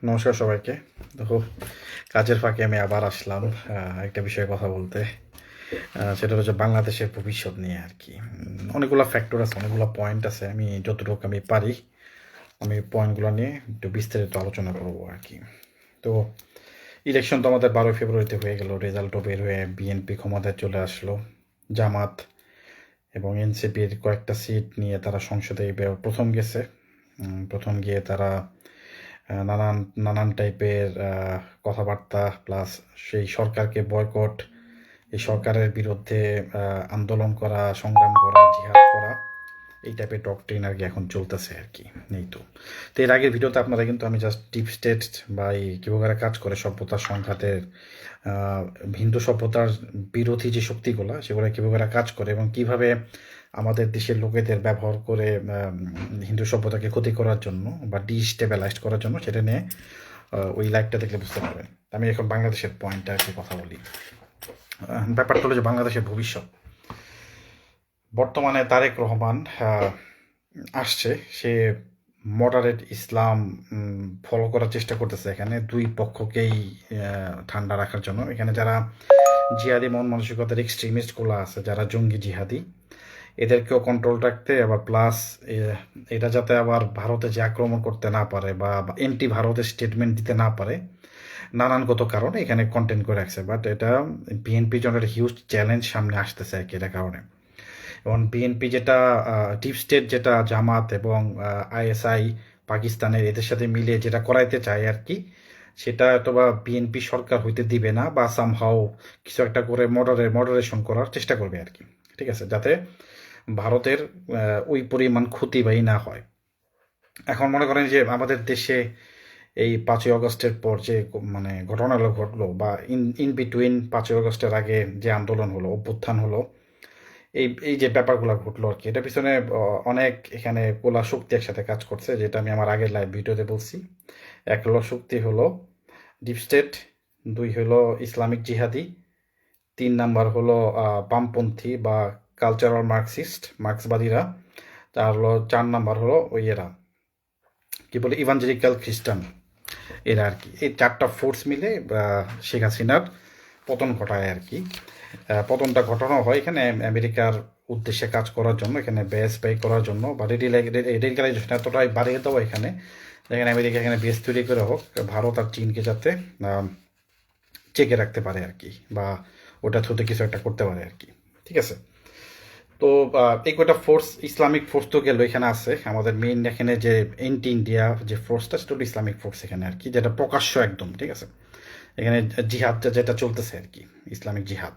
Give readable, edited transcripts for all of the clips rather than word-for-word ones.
নমস্কার সবাইকে। দেখো, কাজের ফাঁকে আমি আবার আসলাম একটা বিষয়ে কথা বলতে। সেটা হচ্ছে বাংলাদেশের ভবিষ্যৎ নিয়ে আর কি। অনেকগুলো ফ্যাক্টর আছে, অনেকগুলো পয়েন্ট আছে। আমি যতটুকু আমি পারি আমি পয়েন্টগুলো নিয়ে একটু বিস্তারিত আলোচনা করব আর কি। তো ইলেকশন তো আমাদের 12 ফেব্রুয়ারিতে হয়ে গেল, রেজাল্টও বের হয়ে বিএনপি ক্ষমতায় চলে আসলো। জামাত এবং এনসিপির কয়েকটা সিট নিয়ে তারা সংসদে এবার প্রথম গেছে। প্রথম গিয়ে তারা নানান নানান টাইপের কথাবার্তা, প্লাস সেই সরকারকে বয়কট, এই সরকারের বিরুদ্ধে আন্দোলন করা, সংগ্রাম করা, জিহাদ করা, এই টাইপের ডক্ট্রিন আর কি এখন চলতেছে আর কি। নেই তো তো এর আগের ভিডিওতে আপনারা কিন্তু আমি জাস্ট ডিপ স্টেট বা এই কীভাবে কাজ করে সভ্যতার সংঘাতের হিন্দু সভ্যতার বিরোধী যে শক্তিগুলো সেগুলো কীভাবে কাজ করে এবং কিভাবে আমাদের দেশের লোকেদের ব্যবহার করে হিন্দু সভ্যতাকে ক্ষতি করার জন্য বা ডিস্টেবিলাইজ করার জন্য, সেটা নিয়ে ওই লাইভটা দেখলে বুঝতে পারবেন। আমি এখন বাংলাদেশের পয়েন্টটা আর কি কথা বলি। ব্যাপারটা হলো যে বাংলাদেশের ভবিষ্যৎ। বর্তমানে তারেক রহমান আসছে, সে মডারেট ইসলাম ফলো করার চেষ্টা করতেছে এখানে দুই পক্ষকেই ঠান্ডা রাখার জন্য। এখানে যারা জিহাদি মন মানসিকতার এক্সট্রিমিস্টগুলো আছে, যারা জঙ্গি জিহাদি, এদেরকেও কন্ট্রোল রাখতে, আবার প্লাস এটা যাতে আবার ভারতে যে আক্রমণ করতে না পারে বা এন্টি ভারতের স্টেটমেন্ট দিতে না পারে, নানানগত কারণে এখানে কন্টেন্ট করে রাখছে। বাট এটা বিএনপির জন্য একটা হিউজ চ্যালেঞ্জ সামনে আসতেছে আর কি এটার কারণে। এবং বিএনপি যেটা ডিপ স্টেট, যেটা জামাত এবং আইএসআই পাকিস্তানের এদের সাথে মিলে যেটা করাইতে চায় আর কি, সেটা অথবা বিএনপি সরকার হইতে দিবে না, বা সামহাও কিছু একটা করে মডারেশন করার চেষ্টা করবে আর কি। ঠিক আছে, যাতে ভারতের ওই পরিমাণ ক্ষতি বাই না হয়। এখন মনে করেন যে আমাদের দেশে এই 5ই আগস্টের পর যে মানে ঘটনাগুলো ঘটলো, বা ইন বিটুইন 5ই আগস্টের আগে যে আন্দোলন হলো, অভ্যুত্থান হলো, এই এই যে ব্যাপারগুলো ঘটলো আর কি, এটা পিছনে অনেক এখানে কোলা শক্তি একসাথে কাজ করছে, যেটা আমি আমার আগের লাইভ ভিডিওতে বলছি। এক হলো শক্তি হলো ডিপ স্টেট, দুই হলো ইসলামিক জিহাদি, 3 নাম্বার হলো বামপন্থী বা কালচারাল মার্ক্সবাদীরা, আর হলো 4 নাম্বার হলো ওই এরা কি বলে ইভাঞ্জেলিক্যাল খ্রিস্টান, এরা আর কি। এই 4টা ফোর্স মিলে শেখ হাসিনার পতন ঘটায় আর কি। পতনটা ঘটানো হয় এখানে আমেরিকার উদ্দেশ্যে কাজ করার জন্য, এখানে বেস ব্যয় করার জন্য, বা রেডিকালাইজেশন এতটাই বাড়িয়ে দেওয়া এখানে, যেখানে আমেরিকা এখানে বেস তৈরি করে হোক ভারত আর চীনকে যাতে চেকে রাখতে পারে আর কি, বা ওটা থ্রুতে কিছু একটা করতে পারে আর কি। ঠিক আছে, তো এই কয়টা ফোর্স, ইসলামিক ফোর্স তো গেল, এখানে আছে আমাদের মেইন এখানে যে এন্টি ইন্ডিয়া যে ফোর্সটা, সেটা হলো ইসলামিক ফোর্স এখানে আর কি, যেটা প্রকাশ্য একদম। ঠিক আছে, এখানে জিহাদটা যেটা চলতেছে আর কি, ইসলামিক জিহাদ।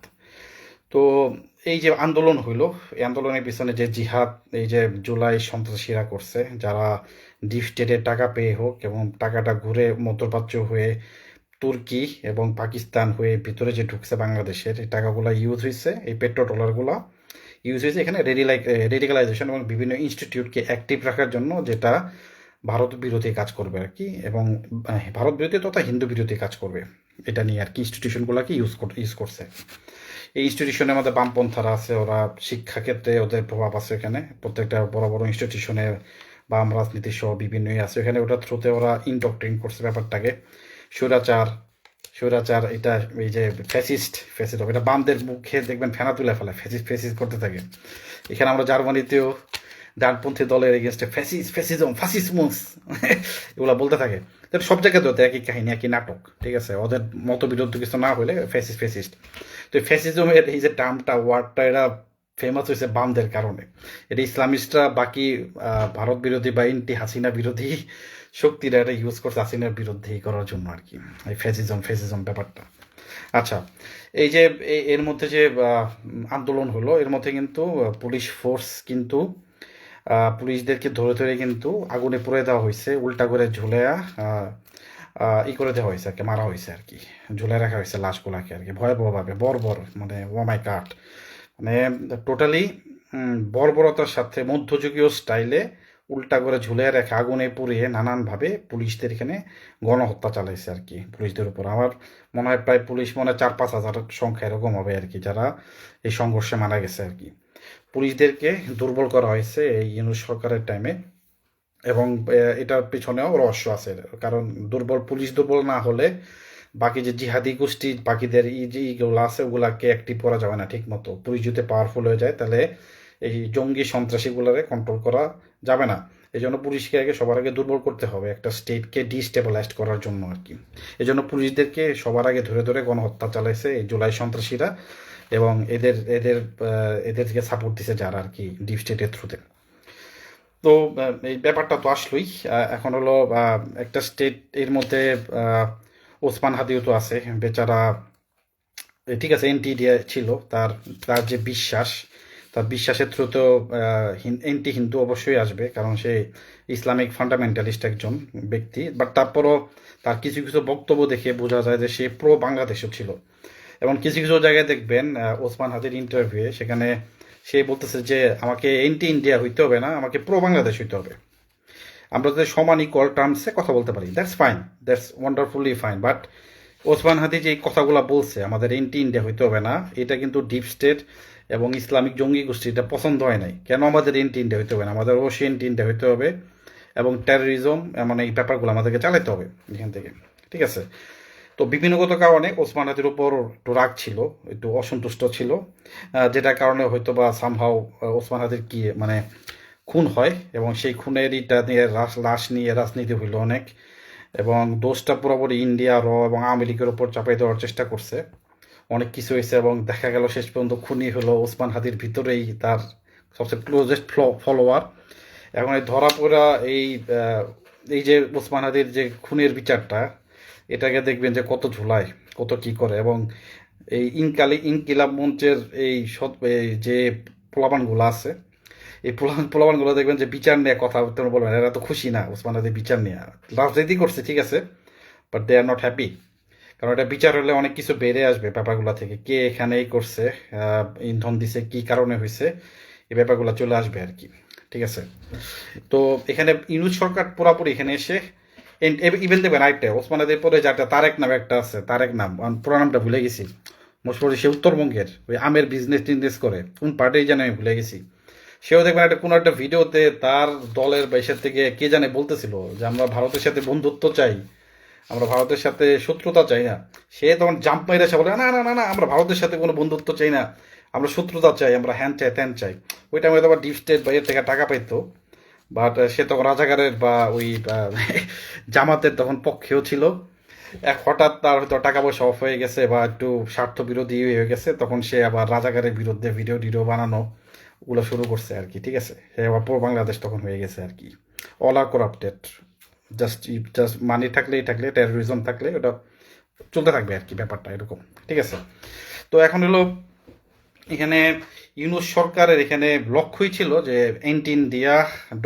তো এই যে আন্দোলন হইলো, এই আন্দোলনের পিছনে যে জিহাদ, এই যে জুলাই সন্ত্রাসীরা করছে, যারা ডিপ স্টেটের টাকা পেয়ে হোক এবং টাকাটা ঘুরে মধ্যপ্রাচ্য হয়ে তুর্কি এবং পাকিস্তান হয়ে ভিতরে যে ঢুকছে বাংলাদেশের, এই টাকাগুলো ইউজ হয়েছে, এই পেট্রো ডলারগুলো ইউজ হয়েছে এখানে রেডিকালাইজেশন এবং বিভিন্ন ইনস্টিটিউটকে অ্যাক্টিভ রাখার জন্য, যেটা ভারত বিরোধী কাজ করবে আর কি, এবং ভারত বিরোধী তথা হিন্দু বিরোধী কাজ করবে, এটা নিয়ে আর কি ইনস্টিটিউশনগুলোকে ইউজ করছে। এই ইনস্টিটিউশনের মধ্যে বামপন্থারা আছে, ওরা শিক্ষাক্ষেত্রে ওদের প্রভাব আছে এখানে, প্রত্যেকটা বড় বড় ইনস্টিটিউশনে বাম রাজনীতি সহ বিভিন্নই আছে এখানে, ওটা থ্রুতে ওরা ইনডক্ট্রিন করছে ব্যাপারটাকে। স্বৈরাচার স্বৈরাচার এটা এই যে ফ্যাসিস্ট এটা বামদের মুখে দেখবেন ফেনা তুলে ফেলে, ফ্যাসিস্ট করতে থাকে। এখানে আমরা জার্মানিতেও ডানপন্থী দলের এগেনস্টে ফাসিসমুস এগুলো বলতে থাকে। তো সব জায়গাতেও তো একই কাহিনী, একই নাটক। ঠিক আছে, ওদের মতবিরুদ্ধ কিছু না হলে ফ্যাসিস্ট। তো ফ্যাসিজমের এই যে টার্মটা, ওয়ার্ডটা, এরা ফেমাস হয়েছে বামদের কারণে। এটা ইসলামিস্টরা বাকি ভারত বিরোধী বা ইন্টি হাসিনা বিরোধী শক্তিরা এটা ইউজ করছে হাসিনার বিরুদ্ধে করার জন্য আর কি, এই ফ্যাসিজম ব্যাপারটা। আচ্ছা, এই যে এর মধ্যে যে আন্দোলন হলো, এর মধ্যে কিন্তু পুলিশ ফোর্স কিন্তু পুলিশদেরকে ধরে ধরে কিন্তু আগুনে পুড়ে দেওয়া হয়েছে, উল্টা করে ঝুলেয়া ই করে দেওয়া হয়েছে আর কি, মারা হয়েছে আর কি, ঝুলে রাখা হয়েছে লাশগুলাকে আর কি, ভয়াবহভাবে বর্বর, মানে ও মাই গড, মানে টোটালি বর্বরতার সাথে মধ্যযুগীয় স্টাইলে উল্টা করে ঝুলে রেখে আগুনে পুড়িয়ে নানানভাবে পুলিশদের এখানে গণহত্যা চালাইছে আর কি, পুলিশদের উপর। আমার মনে হয় প্রায় পুলিশ মনে হয় 4-5 হাজার সংখ্যা এরকম হবে আর কি, যারা এই সংঘর্ষে মারা গেছে আর কি। পুলিশদেরকে দুর্বল করা হয়েছে এই ইউনূস সরকারের টাইমে, এবং এটার পিছনেও রহস্য আছে, কারণ পুলিশ দুর্বল না হলে বাকি যে জিহাদি গোষ্ঠী বাকিদের যে ইগুলো আছে ওগুলাকে অ্যাক্টিভ করা যাবে না ঠিক মতো। পুলিশ যদি পাওয়ারফুল হয়ে যায় তাহলে এই জঙ্গি সন্ত্রাসীগুলোরে কন্ট্রোল করা যাবে না। এই জন্য পুলিশকে আগে সবার আগে দুর্বল করতে হবে একটা স্টেটকে ডিস্টেবিলাইজড করার জন্য আর কি। এই জন্য পুলিশদেরকে সবার আগে ধরে ধরে গণহত্যা চালাইছে এই জুলাই সন্ত্রাসীরা, এবং এদেরকে সাপোর্ট দিছে যারা আর কি ডিপ স্টেটের থ্রুতে। তো এই ব্যাপারটা তো আসলোই। এখন হলো একটা স্টেট এর মধ্যে ওসমান হাদিও তো আছে বেচারা। ঠিক আছে, এন্টি ইন্ডিয়া ছিল, তার তার যে বিশ্বাস, তার বিশ্বাসের থ্রুতেও এন্টি হিন্দু অবশ্যই আসবে, কারণ সে ইসলামিক ফান্ডামেন্টালিস্ট একজন ব্যক্তি। বাট তারপরও তার কিছু কিছু বক্তব্য দেখে বোঝা যায় যে সে প্রো বাংলাদেশও ছিল। এবং কিছু কিছু জায়গায় দেখবেন ওসমান হাদির ইন্টারভিউয়ে সেখানে সে বলতেছে যে আমাকে এন্টি ইন্ডিয়া হইতে হবে না, আমাকে প্রো বাংলাদেশ হইতে হবে। আমরা যদি সমান ইকুয়াল টার্মসে কথা বলতে পারি, that's fine, that's wonderfully fine. But Osman Hadi যে কথাগুলো বলছে আমাদের এন্টি ইন্ডিয়া হইতে হবে না, এটা কিন্তু ডিপ স্টেট এবং ইসলামিক জঙ্গি গোষ্ঠী এটা পছন্দ হয় নাই। কেন আমাদের এন্টি ইন্ডিয়া হইতে হবে না, আমাদের অবশ্যই এন্টি ইন্ডিয়া হইতে হবে, এবং টেরোরিজম মানে এই ব্যাপারগুলো আমাদেরকে চালাতে হবে এখান থেকে। ঠিক আছে, তো বিভিন্নগত কারণে ওসমান হাদির উপর একটু রাগ ছিল, একটু অসন্তুষ্ট ছিল, যেটার কারণে হয়তো বা সামহাও ওসমান হাদির কি মানে খুন হয়, এবং সেই খুনের ইটা নিয়ে লাশ নিয়ে রাজনীতি হইল অনেক, এবং দোষটা পুরোপুরি ইন্ডিয়া এবং আমেরিকার উপর চাপাই দেওয়ার চেষ্টা করছে। অনেক কিছু হয়েছে এবং দেখা গেল শেষ পর্যন্ত খুনি হলো ওসমান হাদির ভিতরেই তার সবচেয়ে ক্লোজেস্ট ফলোয়ার। এখন এই ধরা পড়া এই যে ওসমান হাদির যে খুনের বিচারটা, এটাকে দেখবেন যে কত ঝুলায়, কত কি করে। এবং এই ইনকিলাব মঞ্চের এই যে পোলাপানগুলো আছে, এই পোলাপানগুলো দেখবেন যে বিচার নিয়ে কথা বলবেন, এরা তো খুশি না ওসমান হাদির বিচার নিয়ে। রাজনীতি করছে ঠিক আছে, but they are not happy, কারণ এটা বিচার হলে অনেক কিছু বেড়ে আসবে ব্যাপারগুলো থেকে, কে এখানেই করছে, ইন্ধন দিছে, কি কারণে হয়েছে, এই ব্যাপারগুলো চলে আসবে আর কি। ঠিক আছে, তো এখানে ইউনুস সরকার পুরাপুরি এখানে এসে ইভেন দেখবেন আরেকটা ওসমান হাদির পরে যাটা তারেক নামে একটা আছে, তারেক নাম, পুরো নামটা ভুলে গেছি, মোস্টলি সে উত্তরবঙ্গের ওই আমের বিজনেস করে, কোন পার্টি জানে আমি ভুলে গেছি। সেও দেখবেন একটা কোনো একটা ভিডিওতে তার দলের বাইশের থেকে কে জানে বলতেছিল যে আমরা ভারতের সাথে বন্ধুত্ব চাই, আমরা ভারতের সাথে শত্রুতা চাই না। সে তখন জাম্প মেরে এসে বলে না না না না, আমরা ভারতের সাথে কোনো বন্ধুত্ব চাই না, আমরা শত্রুতা চাই, আমরা হ্যান চাই ত্যান চাই। ওই টাইমে তো আবার ডিপ স্টেট বাইরের থেকে টাকা পাইতো, বাট সে তখন রাজাকারের বা ওই জামাতের তখন পক্ষেও ছিল। হঠাৎ তার হয়তো টাকা পয়সা অফ হয়ে গেছে বা একটু স্বার্থ বিরোধী হয়ে গেছে, তখন সে আবার রাজাকারের বিরুদ্ধে ভিডিও টিডিও বানানো ওগুলো শুরু করছে আর কি। ঠিক আছে, সে আবার পুরো বাংলাদেশ তখন হয়ে গেছে আর কি, অল আর করাপ্টেড। জাস্ট জাস্ট মানি থাকলে টেরোরিজম থাকলে ওটা চলতে থাকবে আর কি, ব্যাপারটা এরকম। ঠিক আছে, তো এখন হলো এখানে ইউনুস সরকারের এখানে লক্ষ্যই ছিল যে অ্যান্টি ইন্ডিয়া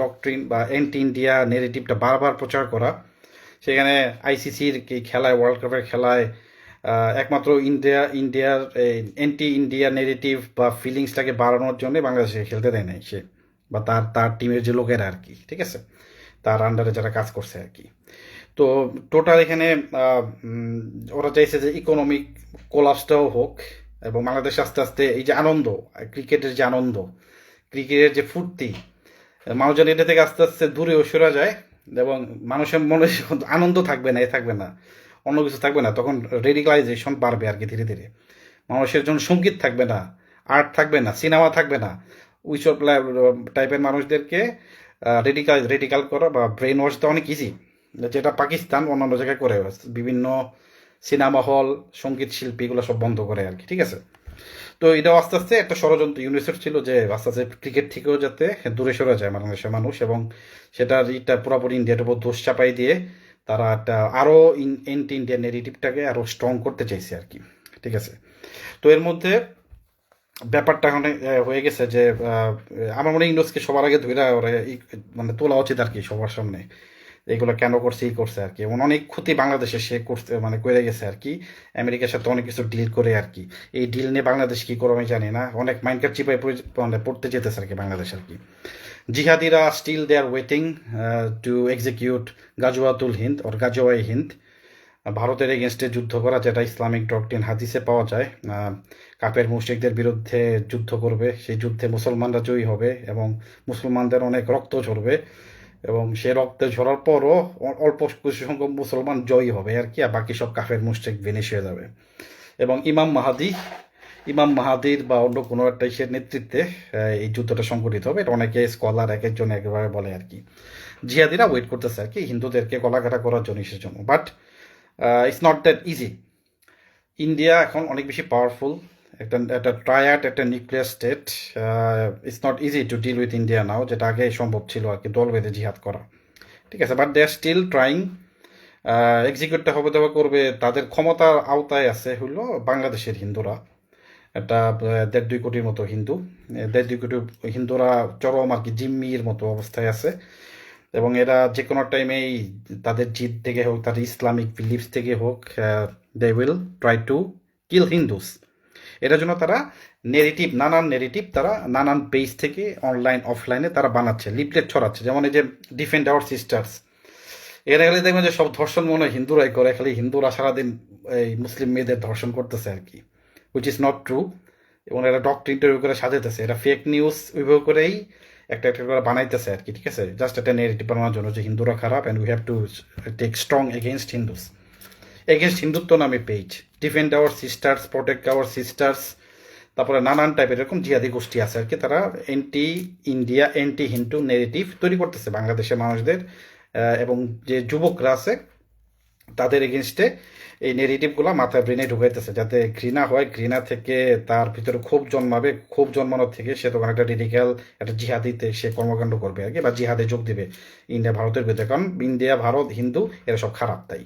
ডক্ট্রিন বা অ্যান্টি ইন্ডিয়া নেগেটিভটা বারবার প্রচার করা। সেখানে আইসিসির এই খেলায়, ওয়ার্ল্ড কাপের খেলায় একমাত্র ইন্ডিয়ার অ্যান্টি ইন্ডিয়া নেগেটিভ বা ফিলিংসটাকে বাড়ানোর জন্য বাংলাদেশে খেলতে দেয় নাই সে, বা তার টিমের যে লোকেরা আর কি। ঠিক আছে, তার আন্ডারে যারা কাজ করছে আর কি। তো টোটাল এখানে ওরা চাইছে যে ইকোনমিক কোলাপসটাও হোক, এবং বাংলাদেশ আস্তে আস্তে এই যে আনন্দ, ক্রিকেটের যে আনন্দ, ক্রিকেটের যে ফুর্তি, মানুষজন এটা থেকে আস্তে আস্তে দূরেও সরে যায়, এবং মানুষের মনে আনন্দ থাকবে না, থাকবে না, অন্য কিছু থাকবে না, তখন রেডিকালাইজেশন বাড়বে আর কি ধীরে ধীরে। মানুষের জন্য সঙ্গীত থাকবে না, আর্ট থাকবে না, সিনেমা থাকবে না। ওইসব টাইপের মানুষদেরকে রেডিকাল করা বা ব্রেন ওয়াশ দেওয়া অনেক ইজি, যেটা পাকিস্তান অন্যান্য জায়গায় করে, বিভিন্ন সিনেমা হল, সঙ্গীত শিল্পী এগুলো সব বন্ধ করে আর কি। ঠিক আছে, তো এটাও আস্তে আস্তে একটা ষড়যন্ত্র ইউনিসেফ ছিল যে আস্তে আস্তে ক্রিকেট থেকেও যাতে দূরে সরে যায় বাংলাদেশের মানুষ, এবং সেটার এটা পুরোপুরি ইন্ডিয়ার উপর দোষ চাপাই দিয়ে তারা একটা আরও এন্টি ইন্ডিয়ান নেগেটিভটাকে আরও স্ট্রং করতে চাইছে আর কি। ঠিক আছে, তো এর মধ্যে ব্যাপারটা এখন হয়ে গেছে যে আমার মনে হয় ইউনুসকে সবার আগে ধরে ওরা মানে তোলা উচিত আর কি সবার সামনে, এগুলো কেন করছে এই করছে আর কি। এমন অনেক ক্ষতি বাংলাদেশে সে করতে মানে করে গেছে আর কি, আমেরিকার সাথে অনেক কিছু ডিল করে আর কি। এই ডিল নিয়ে বাংলাদেশ কি করবে আমি জানি না, অনেক মাইন্ডকার চিপাই মানে পড়তে যেতেছে আর কি বাংলাদেশ আর কি। জিহাদিরা still they are waiting to execute গাজওয়াতুল হিন্দ ওর গাজওয়াই হিন্দ, ভারতের এগেনস্টে যুদ্ধ করা, যেটা ইসলামিক ডক্ট্রিন হাদিসে পাওয়া যায়। কাফের মুশরিকদের বিরুদ্ধে যুদ্ধ করবে, সেই যুদ্ধে মুসলমানরা জয়ী হবে এবং মুসলমানদের অনেক রক্ত ঝরবে, এবং সে রক্তে ঝরার পরও অল্প কিছু সংখ্যক মুসলমান জয়ী হবে আর কি, আর বাকি সব কাফের মুশরিক ভেনিশ হয়ে যাবে। এবং ইমাম মাহাদির বা অন্য কোনো একটা ইসের নেতৃত্বে এই যুদ্ধটা সংগঠিত হবে। এটা অনেকে স্কলার এক একজন একেবারে বলে আর কি। জিহাদিরা ওয়েট করতেছে আর কি হিন্দুদেরকে গলাকাটা করার জন্য, ইসের জন্য। But it's not that easy. India এখন অনেক বেশি পাওয়ারফুল, একটা ট্রায়াড, একটা nuclear state. It's not easy to deal with India now, যেটা আগে সম্ভব ছিল আর কি দল বেঁধে জিহাদ করা। ঠিক আছে, but they are still trying. এক্সিকিউটটা হবে দেওয়া করবে, তাদের ক্ষমতার আওতায় আছে হলো বাংলাদেশের হিন্দুরা। একটা 1.5-2 কোটির মতো হিন্দু, 1.5-2 কোটি হিন্দুরা চরম আর কি জিম্মির মতো অবস্থায় আছে। এবং এরা যে কোনো টাইমেই তাদের জিদ থেকে হোক, তাদের ইসলামিক বিলিফস থেকে হোক, they will try to kill Hindus. এটার জন্য তারা নানান নেগেটিভ তারা নানান পেজ থেকে অনলাইন অফলাইনে তারা বানাচ্ছে, লিফলেট ছড়াচ্ছে। যেমন এই যে ডিফেন্ড আওয়ার সিস্টার্স, এরা খালি দেখবেন যে সব ধর্ষণ মনে হয় হিন্দুরাই করে, খালি হিন্দুরা সারাদিন এই মুসলিম মেয়েদের ধর্ষণ করতেছে আর কি, হুইচ ইজ নট ট্রু। এবং এরা ডক্টর ইন্টারভিউ করে সাজাতেছে, এরা ফেক নিউজ ওইভাবে করেই একটা একটা করে বানাইতেছে আর কি। ঠিক আছে, জাস্ট একটা নেগেটিভ বানানোর জন্য যে হিন্দুরা খারাপ and we have to take strong against Hindus. Against Hindutva নামে page, defend our sisters, protect our sisters, তারপরে নানান টাইপের এরকম জিহাদি গোষ্ঠী আছে আর কি। তারা anti India, anti Hindu negative তৈরি করতেছে বাংলাদেশের মানুষদের, এবং যে যুবকরা আছে তাদের এগেনস্টে এই নেগেটিভগুলো মাথায় ব্রেনে ঢুকাইতেছে, যাতে ঘৃণা হয়, ঘৃণা থেকে তার ভিতরে ক্ষোভ জন্মাবে, ক্ষোভ জন্মানোর থেকে সে তখন একটা রেডিক্যাল একটা জিহাদিতে সে কর্মকাণ্ড করবে আর কি, বা জিহাদে যোগ দিবে ইন্ডিয়া ভারতের বিরুদ্ধে। কারণ ইন্ডিয়া ভারত হিন্দু এরা সব খারাপ, তাই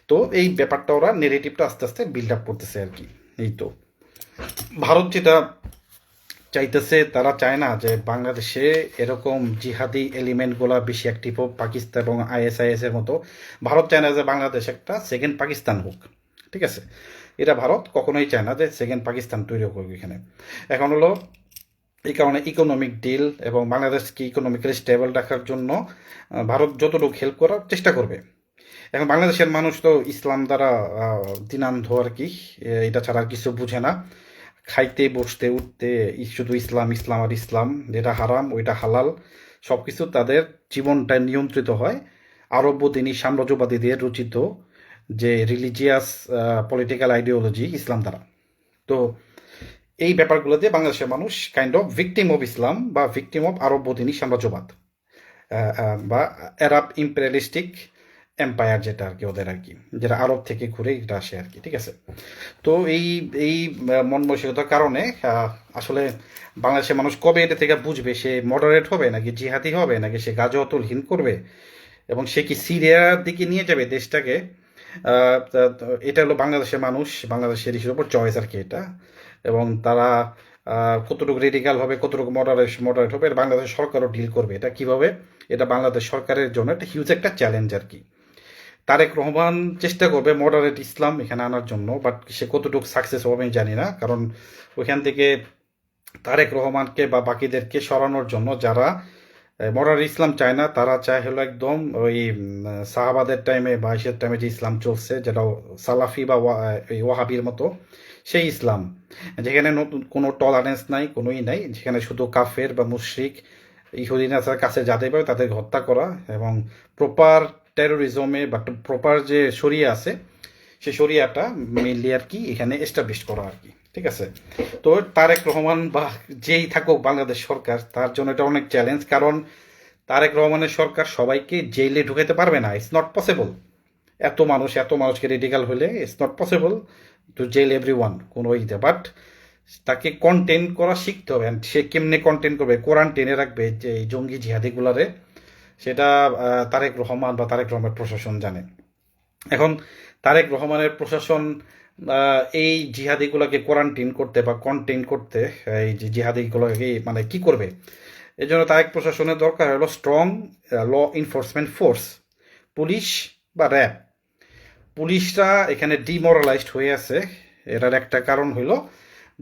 তো এই ব্যাপারটা ওরা নেগেটিভটা আস্তে আস্তে বিল্ড আপ করতেছে আর কি। এই তো ভারত যেটা চাইতেছে, তারা চায় না যে বাংলাদেশে এরকম জিহাদি এলিমেন্টগুলো বেশি অ্যাক্টিভ হোক, পাকিস্তান এবং আইএসআইএস এর মতো। ভারত চায় না যে বাংলাদেশ একটা সেকেন্ড পাকিস্তান হোক। ঠিক আছে, এটা ভারত কখনোই চায় না যে সেকেন্ড পাকিস্তান তৈরি হোক এখানে। এখন হলো এই কারণে ইকোনমিক ডিল এবং বাংলাদেশকে ইকোনমিক্যালি স্টেবল রাখার জন্য ভারত যতটুকু হেল্প করার চেষ্টা করবে। এখন বাংলাদেশের মানুষ তো ইসলাম দ্বারা দিনান্ধ আর কি, এটা ছাড়া আর কিছু বুঝে না। খাইতে বসতে উঠতে শুধু ইসলাম, ইসলাম আর ইসলাম, যেটা হারাম ওইটা হালাল, সব কিছু তাদের জীবনটা নিয়ন্ত্রিত হয় আরব্যদিনী সাম্রাজ্যবাদীদের রচিত যে রিলিজিয়াস পলিটিক্যাল আইডিওলজি ইসলাম দ্বারা। তো এই ব্যাপারগুলো দিয়ে বাংলাদেশের মানুষ kind of victim of Islam বা ভিকটিম অফ আরব্যদিনী সাম্রাজ্যবাদ, বা অ্যারাব ইম্পেরিয়ালিস্টিক এম্পায়ার, যেটা আর কি ওদের আর কি, যেটা আরব থেকে ঘুরে এটা আসে আর কি। ঠিক আছে, তো এই এই মন মানসিকতার কারণে আসলে বাংলাদেশের মানুষ কবে এটা থেকে বুঝবে সে মডারেট হবে নাকি জিহাদি হবে, নাকি সে গাজওয়াতুল হিন্দ করবে, এবং সে কি সিরিয়ার দিকে নিয়ে যাবে দেশটাকে। এটা হলো বাংলাদেশের মানুষ, বাংলাদেশের ইস্যুর উপর চয়েস আর কি এটা। এবং তারা কতটুকু রেডিকাল হবে, কতটুকু মডারেট হবে, এটা বাংলাদেশ সরকারও ডিল করবে। এটা কিভাবে, এটা বাংলাদেশ সরকারের জন্য একটা হিউজ একটা চ্যালেঞ্জ আর কি। তারেক রহমান চেষ্টা করবে মডারেট ইসলাম এখানে আনার জন্য, বাট সে কতটুকু সাকসেস হবে আমি জানি না। কারণ ওইখান থেকে তারেক রহমানকে বা বাকিদেরকে সরানোর জন্য যারা মডারেট ইসলাম চায় না, তারা চায় হলো একদম ওই সাহাবাদের টাইমে বা ইসের টাইমে যে ইসলাম চলছে, যেটা সালাফি বা ওয়াহাবির মতো সেই ইসলাম, যেখানে নতুন কোনো টলারেন্স নাই, কোনোই নাই, যেখানে শুধু কাফের বা মুশরিক ইহুদিনার কাছে যাতে পারে তাদের হত্যা করা, এবং প্রপার টেরোরিজমে বা প্রপার যে শরিয়া আছে সেই শরিয়াটা মেনলি আর কি এখানে এস্টাবলিশ করা আর কি। ঠিক আছে, তো তারেক রহমান বা যেই থাকুক বাংলাদেশ সরকার, তার জন্য এটা অনেক চ্যালেঞ্জ। কারণ তারেক রহমানের সরকার সবাইকে জেলে ঢুকাতে পারবে না, ইটস নট পসিবল। এত মানুষকে রেডিকাল হলে it's not possible to jail everyone কোনো ইতে। বাট তাকে কন্টেন্ট করা শিখতে হবে। সে কেমনে কন্টেন্ট করবে, কোরআন টেনে রাখবে যে এই জঙ্গি জিহাদিগুলারে, সেটা তারেক রহমান বা তারেক রহমানের প্রশাসন জানে। এখন তারেক রহমানের প্রশাসন এই জিহাদিগুলোকে কোয়ারেন্টিন করতে বা কন্টেইন করতে, এই যে জিহাদিগুলোকে মানে কি করবে, এই জন্য তারেক প্রশাসনের দরকার হলো strong law enforcement force, police বা র্যাব। পুলিশরা এখানে ডিমোরালাইজড হয়ে আছে। এটার একটা কারণ হইল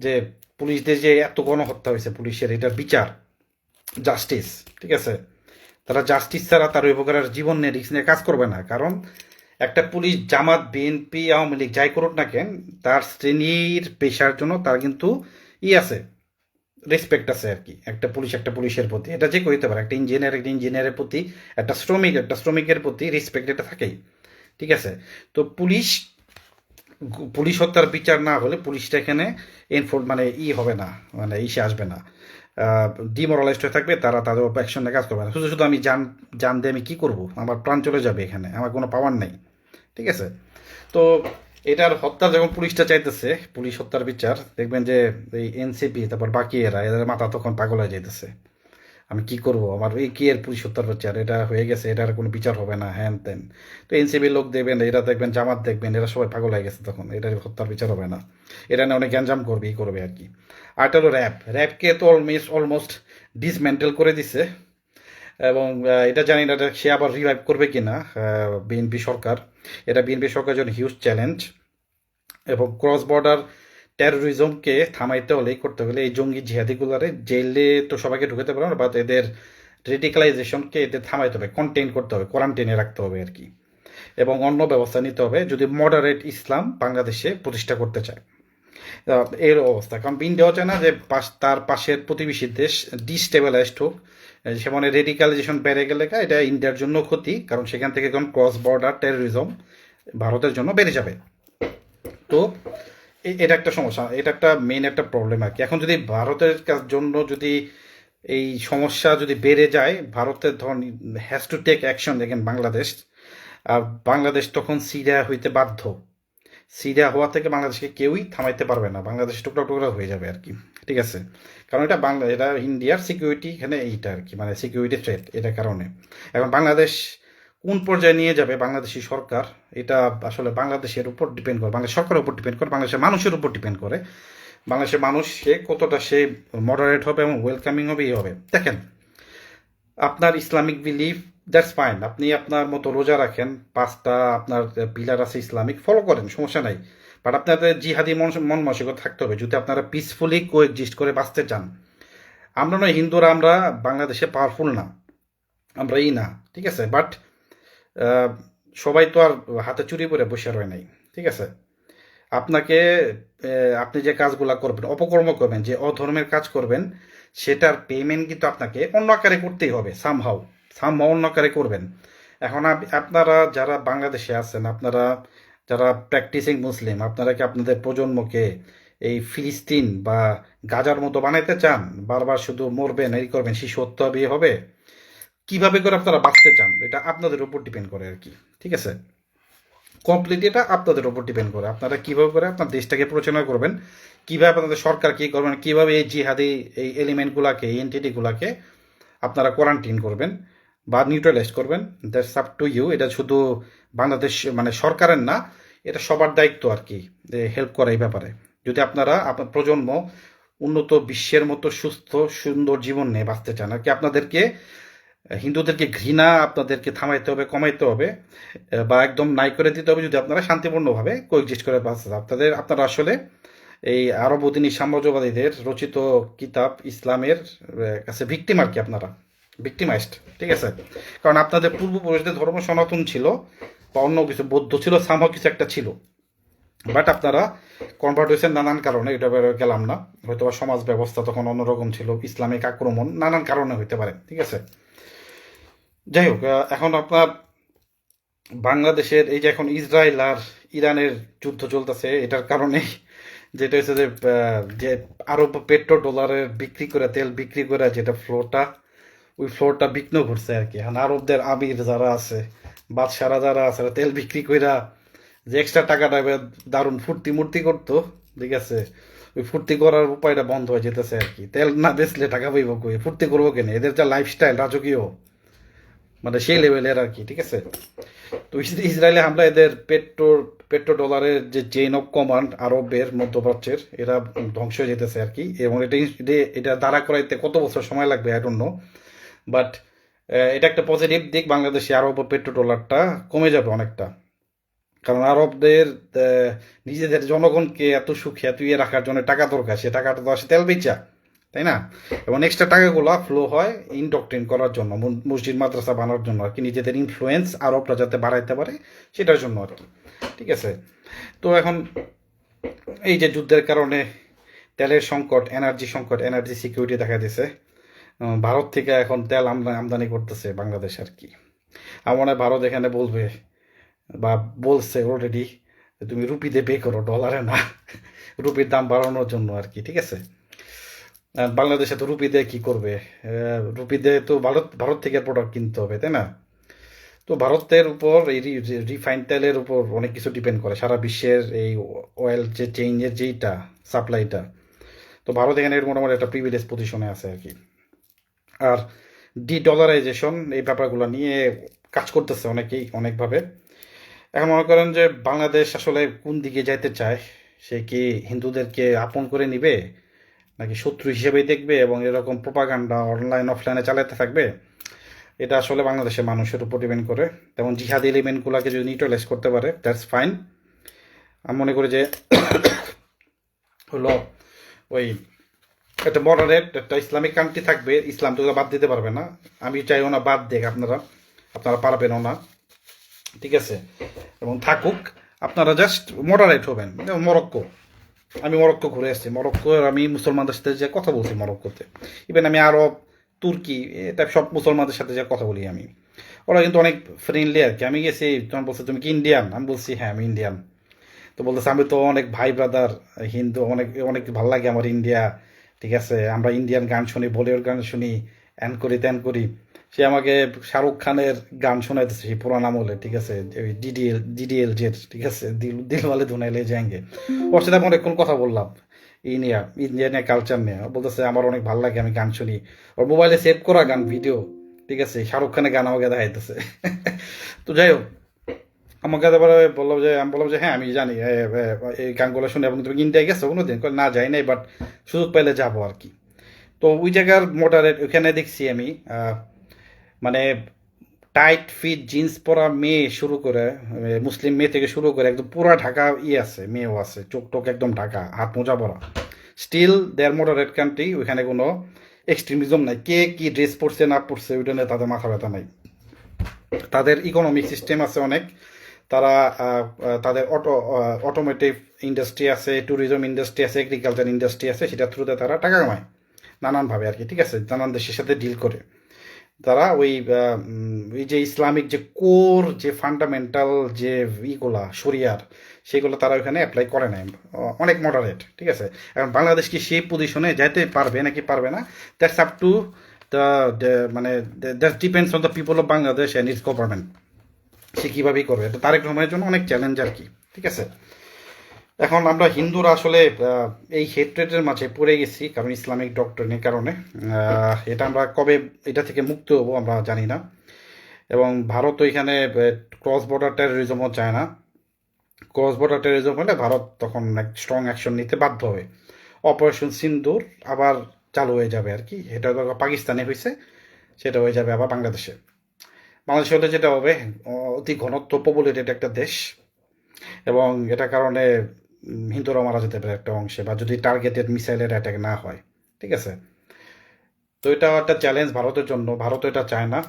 যে পুলিশদের যে এত গণহত্যা হয়েছে, পুলিশের এটা বিচার, জাস্টিস, ঠিক আছে, তারা জাস্টিস ছাড়া তার ওই প্রকারের জীবন নিয়ে রিস্ক নিয়ে কাজ করবে না। কারণ একটা পুলিশ জামাত, বিএনপি, আওয়ামী লীগ যাই করুক না কেন, তার শ্রেণীর পেশার জন্য তার কিন্তু আছে, রেসপেক্ট আছে আর কি, একটা পুলিশের প্রতি, এটা যে কইতে পারে, একটা ইঞ্জিনিয়ারের প্রতি, একটা শ্রমিকের প্রতি রেসপেক্ট এটা থাকেই। ঠিক আছে? তো পুলিশ হত্যার বিচার না হলে পুলিশটা এখানে মানে হবে না, মানে ইসে আসবে না, ডিমোরালাইজড হয়ে থাকবে, তারা তাদের অ্যাকশনে কাজ করবে না। শুধু শুধু আমি জান দিয়ে আমি কি করব, আমার প্রাণ চলে যাবে, এখানে আমার কোনো পাওয়ার নেই। ঠিক আছে? তো এটার হত্যা যখন পুলিশটা চাইতেছে, পুলিশ হত্যার বিচার, দেখবেন যে এই এনসিপি তারপর বাকি এদের মাথা তখন পাগল হয়ে যাইতেছে, আমি কি করব, আমার এই কি এর পুলিশ হত্যার বিচার, এটা হয়ে গেছে, এটার কোনো বিচার হবে না, হ্যান তেন। তো এনসিপির লোক দেখবেন, এরা দেখবেন, জামাত দেখবেন, এরা সবাই পাগল হয়ে গেছে, তখন এটার হত্যার বিচার হবে না, এটা নিয়ে অনেক গ্যাঞ্জাম করবে, ই করবে আর কি। আর এটা হলো র্যাবকে তো অলমোস্ট ডিসমেন্টেল করে দিছে। এবং এটা জানি না সে আবার রিভাইভ করবে কিনা বিএনপি সরকার। এটা বিএনপি সরকারের জন্য হিউজ চ্যালেঞ্জ। এবং ক্রস বর্ডার টেরোরিজমকে থামাইতে হলে, করতে হলে, এই জঙ্গি জিহাদিগুলারে জেলে তো সবাইকে ঢুকাতে পারবে না, বাট এদের রেডিকালাইজেশনকে এদের থামাইতে হবে, কন্টেইন করতে হবে, কোয়ারেন্টাইনে রাখতে হবে আর কি। এবং অন্য ব্যবস্থা নিতে হবে যদি মডারেট ইসলাম বাংলাদেশে প্রতিষ্ঠা করতে চায়। এর অবস্থা, কারণ বিন দেওয়া চায় না যে তার পাশের প্রতিবেশী দেশ ডিস্টেবিলাইজড হোক। সেখানে রেডিকালাইজেশন বেড়ে গেলে এটা ইন্ডিয়ার জন্য ক্ষতি, কারণ সেখান থেকে এখন ক্রস বর্ডার টেরোরিজম ভারতের জন্য বেড়ে যাবে। তো এটা একটা সমস্যা, এটা একটা মেইন একটা প্রবলেম আর কি। এখন যদি ভারতের জন্য যদি এই সমস্যা যদি বেড়ে যায়, ভারতের ধরুন হ্যাজ টু টেক অ্যাকশন। দেখেন বাংলাদেশ তখন সিরিয়া হইতে বাধ্য। সিরিয়া হওয়া থেকে বাংলাদেশকে কেউই থামাইতে পারবে না, বাংলাদেশ টুকরা টুকরা হয়ে যাবে আর কি। ঠিক আছে? কারণ এটা ইন্ডিয়ার সিকিউরিটি, এখানে এইটা আর কি, মানে সিকিউরিটি থ্রেট, এটার কারণে। এখন বাংলাদেশ কোন পর্যায়ে নিয়ে যাবে বাংলাদেশি সরকার, এটা আসলে বাংলাদেশের উপর ডিপেন্ড করে, বাংলাদেশ সরকারের উপর ডিপেন্ড করে, বাংলাদেশের মানুষের উপর ডিপেন্ড করে। বাংলাদেশের মানুষ সে কতটা সে মডারেট হবে এবং ওয়েলকামিং হবে, হবে। দেখেন, আপনার ইসলামিক বিলিফ, দ্যাটস ফাইন, আপনি আপনার মতো রোজা রাখেন, 5টা আপনার পিলার আছে ইসলামিক, ফলো করেন, সমস্যা নাই। বাট আপনাদের জিহাদি মন মানসিকতা থাকতে হবে যদি আপনারা পিসফুলি কোএক্সিস্ট করে বাঁচতে চান। আমরা নয় হিন্দুরা, আমরা বাংলাদেশে পাওয়ারফুল না, আমরা না। ঠিক আছে? বাট সবাই তো আর হাতে চুরি করে বসে রয় নাই। ঠিক আছে? আপনাকে আপনি যে কাজগুলা করবেন, অপকর্ম করবেন, যে অধর্মের কাজ করবেন, সেটার পেমেন্ট কিন্তু আপনাকে অন্য আকারে করতেই হবে, সামহাও অন্য আকারে করবেন। এখন আপনারা যারা বাংলাদেশে আছেন, আপনারা যারা প্র্যাকটিসিং মুসলিম, আপনারা কি আপনাদের প্রজন্মকে এই ফিলিস্তিন বা গাজার মতো বানাইতে চান? বারবার শুধু মরবেন, এই করবেন, শিশু হত্যা বিয়ে হবে, কিভাবে করে আপনারা বাঁচতে চান, এটা আপনাদের উপর ডিপেন্ড করে আর কি। ঠিক আছে? কমপ্লিট এটা আপনাদের উপর ডিপেন্ড করে, আপনারা কিভাবে করে আপনার দেশটাকে পরিচালনা করবেন, কিভাবে আপনাদের সরকার কি করবেন, কিভাবে এই জিহাদি এই এলিমেন্টগুলোকে, এই এন্টিটিগুলোকে আপনারা কোয়ারেন্টাইন করবেন বা নিউট্রালাইজ করবেন, দ্যাটস আপ টু ইউ। এটা শুধু বাংলাদেশ মানে সরকারের না, এটা সবার দায়িত্ব আর কি, হেল্প করা এই ব্যাপারে। যদি আপনারা আপনার প্রজন্ম উন্নত বিশ্বের মতো সুস্থ সুন্দর জীবন নিয়ে বাঁচতে চান আর কি, আপনাদেরকে হিন্দুদেরকে ঘৃণা আপনাদেরকে থামাইতে হবে, কমাইতে হবে, বা একদম নাই করে দিতে হবে যদি আপনারা শান্তিপূর্ণভাবে কোএক্সিস্ট করে বাঁচতে। আপনারা আসলে এই আরব সাম্রাজ্যবাদীদের রচিত কিতাব ইসলামের কাছে ভিকটিম আর কি, আপনারা ভিকটিমাইজড। ঠিক আছে? কারণ আপনাদের পূর্বপুরুষদের ধর্ম সনাতন ছিল বা অন্য কিছু বৌদ্ধ ছিল, সামহ কিছু একটা ছিল, বাট আপনারা কনভার্ট হয়েছেন নানান কারণে, এটা গেলাম না, হয়তো বা সমাজ ব্যবস্থা তখন অন্যরকম ছিল, ইসলামিক আক্রমণ নানান কারণে হইতে পারে। ঠিক আছে? যাই হোক, এখন আপনার বাংলাদেশের এই যে এখন ইসরায়েল আর ইরানের যুদ্ধ চলতেছে, এটার কারণে যেটা হচ্ছে যে আরব পেট্রো ডলারের বিক্রি করে, তেল বিক্রি করে যেটা ফ্লোরটা, ওই ফ্লোরটা বিঘ্ন ঘটছে আর কি। এখন আরবদের আমির যারা আছে, বাদশারা যারা আছে, তেল বিক্রি কইরা যে এক্সট্রা টাকাটা দারুণ ফুর্তি করতো, ঠিক আছে, ওই ফুর্তি করার উপায়টা বন্ধ হয়ে যেতেছে আর কি। তেল না বেচলে টাকা পাইব কই, ফুর্তি করবো কেন? এদের যা লাইফস্টাইল রাজকীয়, মানে সেই লেভেলের আর কি। ঠিক আছে? তো ইসরায়েলে হামলা, এদের পেট্রো ডলারের যে চেইন অফ কমান্ড আরবের মধ্যপ্রাচ্যের, এরা ধ্বংস হয়ে যেতেছে আর কি। এবং এটা দাঁড়া করাইতে কত বছর সময় লাগবে আই ডোন্ট নো, বাট এটা একটা পজিটিভ দিক, বাংলাদেশে আরব পেট্রো ডলারটা কমে যাবে অনেকটা। কারণ আরবদের নিজেদের জনগণকে এত সুখে এত ইয়ে রাখার জন্য টাকা দরকার, সে টাকাটা তো আসে তেল বেচা, তাই না? এবং এক্সট্রা টাকাগুলো ফ্লো হয় ইনডক্ট্রিন করার জন্য, মসজিদ মাদ্রাসা বানানোর জন্য আর কি, নিজেদের ইনফ্লুয়েন্স আরবরা যাতে বাড়াইতে পারে সেটার জন্য আর কি। ঠিক আছে? তো এখন এই যে যুদ্ধের কারণে তেলের সংকট, এনার্জি সিকিউরিটি দেখা দিছে। ভারত থেকে এখন তেল আমদানি করতেছে বাংলাদেশ আর কি। আমার মনে হয় ভারত এখানে বলবে বা বলছে অলরেডি, তুমি রুপিতে পে করো, ডলারে না। রুপির দাম বাড়ানোর জন্য আর কি, ঠিক আছে। আর বাংলাদেশে তো রুপি দিয়ে কি করবে? রুপি দিয়ে তো ভারত ভারত থেকে প্রোডাক্ট কিনতে হবে, তাই না? তো ভারতের উপর এই রিফাইন্ড তেলের উপর অনেক কিছু ডিপেন্ড করে, সারা বিশ্বের এই অয়েল যে চেঞ্জের যেইটা সাপ্লাইটা। তো ভারত এখানে মোটামুটি একটা প্রিভিলেজ পজিশনে আছে আর কি। আর ডলারাইজেশন এই ব্যাপারগুলো নিয়ে কাজ করতেছে অনেকেই অনেকভাবে। এখন মনে করেন যে বাংলাদেশ আসলে কোন দিকে যাইতে চায়, সে কি হিন্দুদেরকে আপন করে নিবে নাকি শত্রু হিসেবেই দেখবে এবং এরকম প্রোপাগান্ডা অনলাইন অফলাইনে চালাতে থাকবে? এটা আসলে বাংলাদেশের মানুষের উপর ডিপেন্ড করে। যেমন জিহাদি এলিমেন্টগুলোকে যদি নিউট্রালাইজ করতে পারে, দ্যাটস ফাইন। আমি মনে করি যে হলো ওই একটা মডারেট একটা ইসলামিক কান্ট্রি থাকবে, ইসলাম তো বাদ দিতে পারবে না। আমি চাইও না বাদ দেখ, আপনারা আপনারা পারবেনও না, ঠিক আছে। এবং থাকুক, আপনারা জাস্ট মডারেট হবেন। যেমন মরক্কো, আমি মরক্কো ঘুরে এসেছি। মরক্কো আমি মুসলমানদের সাথে যে কথা বলছি মরক্কোতে, ইভেন আমি আরব, তুর্কি, এটা সব মুসলমানদের সাথে যে কথা বলি আমি, ওরা কিন্তু অনেক ফ্রেন্ডলি আর কি। আমি গেছি, তোমার বলছে তুমি কি ইন্ডিয়ান? আমি বলছি হ্যাঁ আমি ইন্ডিয়ান। তো বলতেছে আমি তো অনেক ভাই ব্রাদার হিন্দু, অনেক অনেক ভালো লাগে আমার ইন্ডিয়া, ঠিক আছে, আমরা ইন্ডিয়ান গান শুনি, বলিউড গান শুনি, অ্যান করি ত্যান করি। সে আমাকে শাহরুখ খানের গান শোনাইতেছে সেই পুরান আমলে, ঠিক আছে, ওই ডিডিএল জেড, ঠিক আছে, দিল ওয়ালে দুনিয়া লে যায়েঙ্গে। ওর সাথে আমি অনেকক্ষণ কথা বললাম ইন্ডিয়ান কালচার নিয়ে। বলতেছে আমার অনেক ভালো লাগে, আমি গান শুনি। ওর মোবাইলে সেভ করা গান ভিডিও, ঠিক আছে, শাহরুখ খানের গান আমাকে দেখাইতেছে। তো যাই হোক, আমাকে তারপরে বললো যে, আমি বললাম যে হ্যাঁ আমি জানি এই গানগুলো শুনে। এবং তুমি ইন্ডিয়া গেছো কোনো দিন? না যাই নাই, বাট সুযোগ পাইলে যাবো আর কি। তো ওই জায়গার মডারেট ওইখানে দেখছি আমি, মানে টাইট ফিট জিন্স পরা মেয়ে শুরু করে, মুসলিম মেয়ে থেকে শুরু করে একদম পুরা ঢাকা আছে, মেয়েও আছে, চোখ টোক একদম ঢাকা, হাত মোজা পরা। স্টিল দেয়ার মডারেট কান্ট্রি, ওইখানে কোনো এক্সট্রিমিজম নাই। কে কি ড্রেস পরছে না পরছে ওইটা নিয়ে তাদের মাথা ব্যথা নাই। তাদের ইকোনমিক সিস্টেম আছে অনেক। তারা তাদের অটোমেটিভ ইন্ডাস্ট্রি আছে, ট্যুরিজম ইন্ডাস্ট্রি আছে, এগ্রিকালচার ইন্ডাস্ট্রি আছে, সেটার থ্রুতে তারা টাকা কামায় নানানভাবে আর কি, ঠিক আছে, নানান দেশের সাথে ডিল করে। তারা ওই ওই যে ইসলামিক যে কোর যে ফান্ডামেন্টাল যে ইগুলা শরিয়ার, সেগুলো তারা ওইখানে অ্যাপ্লাই করে নাই, অনেক মডারেট, ঠিক আছে। এখন বাংলাদেশ কি সেই পজিশনে যাইতে পারবে নাকি পারবে না, দ্যাটস আপ টু মানে that depends on the people of Bangladesh and its government. সে কীভাবেই করবে, এটা তারেক রহমানের জন্য অনেক চ্যালেঞ্জ আর কি, ঠিক আছে। এখন আমরা হিন্দুরা আসলে এই হেট্রেটের মাঝে পড়ে গেছি, কারণ ইসলামিক ডক্টরিনের কারণে। এটা আমরা কবে এটা থেকে মুক্ত হব আমরা জানি না। এবং ভারত এখানে ক্রস বর্ডার টেরোরিজমও চায় না। ক্রস বর্ডার টেরোরিজম হলে ভারত তখন স্ট্রং অ্যাকশন নিতে বাধ্য হবে। অপারেশন সিন্দুর আবার চালু হয়ে যাবে আর কি। এটা তো পাকিস্তানে হয়েছে, সেটা হয়ে যাবে আবার বাংলাদেশে। বাংলাদেশে হলে যেটা হবে, অতি ঘনত্ব পপুলেটেড একটা দেশ, এবং এটার কারণে হিন্দুরাও মারা যেতে পারে একটা অংশে, বা যদি টার্গেটেড মিসাইলের অ্যাটাক না হয়, ঠিক আছে। তো এটাও একটা চ্যালেঞ্জ ভারতের জন্য। ভারত এটা চায় না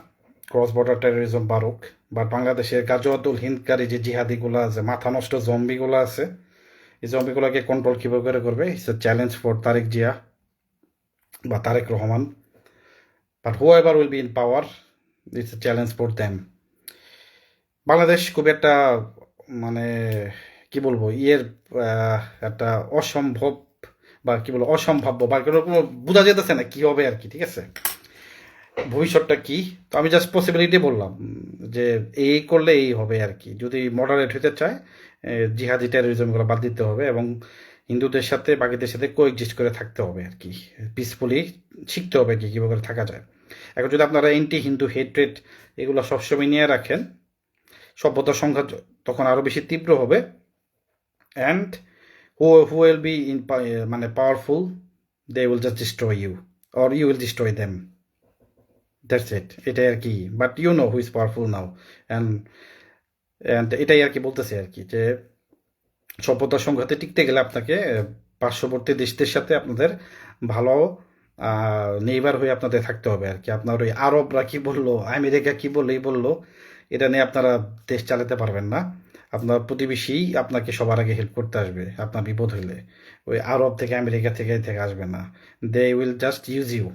ক্রস বর্ডার টেরোরিজম বাড়ুক। বাট বাংলাদেশের গাজওয়াতুল হিন্দকারী যে জিহাদিগুলো আছে, মাথা নষ্ট জম্বিগুলো আছে, এই জম্বিগুলোকে কন্ট্রোল কীভাবে করে করবে, it's a challenge for Tarek Zia বা Tarek Rahman. But whoever will be in power, it's a challenge for them. Bangladesh খুব একটা মানে কি বলবো একটা অসম্ভব বা কি বলবো অসম্ভাব্য বা কোনো বোঝা যেতেছে না কি হবে আর কি, ঠিক আছে, ভবিষ্যৎটা কি। তো আমি জাস্ট পসিবিলিটি বললাম যে এই করলে এই হবে আর কি। যদি মডারেট হতে চায়, জিহাদি টেরোরিজমগুলো বাদ দিতে হবে এবং হিন্দুদের সাথে বাকিদের সাথে কোএক্সিস্ট করে থাকতে হবে আর কি, পিসফুলি শিখতে হবে কি কীভাবে করে থাকা যায়। এখন যদি আপনারা এন্টি হিন্দু হেট্রেট এগুলো সবসময় নিয়ে রাখেন, সভ্যতার সংঘাত তখন আরও বেশি তীব্র হবে। And who will be in মানে powerful, they will just destroy you or you will destroy them, that's it. এটাই আর কি। But you know who is powerful now. And and এটাই আর কি বলতেছে আর কি, যে সভ্যতার সংঘাতে টিকতে গেলে আপনাকে পার্শ্ববর্তী দেশদের সাথে আপনাদের ভালো নেইবার হয়ে আপনাদের থাকতে হবে আর কি। আপনার ওই আরবরা কি বললো, আমেরিকা কি বললো, এই বললো, এটা নিয়ে আপনারা দেশ চালাতে পারবেন না। আপনার প্রতিবেশী আপনাকে সবার আগে হেল্প করতে আসবে আপনার বিপদ হইলে। ওই আরব থেকে আমেরিকা থেকে আসবে না। They will just use you.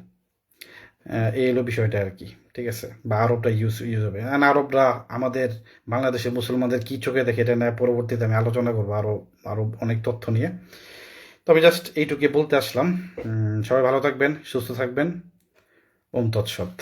এই হলো বিষয়টা আর কি, ঠিক আছে? বা আরবরা ইউজ হবে, আর আরবরা আমাদের বাংলাদেশের মুসলমানদের কি চোখে দেখে এটা নিয়ে পরবর্তীতে আমি আলোচনা করবো আরো আরো অনেক তথ্য নিয়ে। তবে জাস্ট এইটুকু বলতে আসলাম। সবাই ভালো থাকবেন, সুস্থ থাকবেন। ওম তৎসৎ।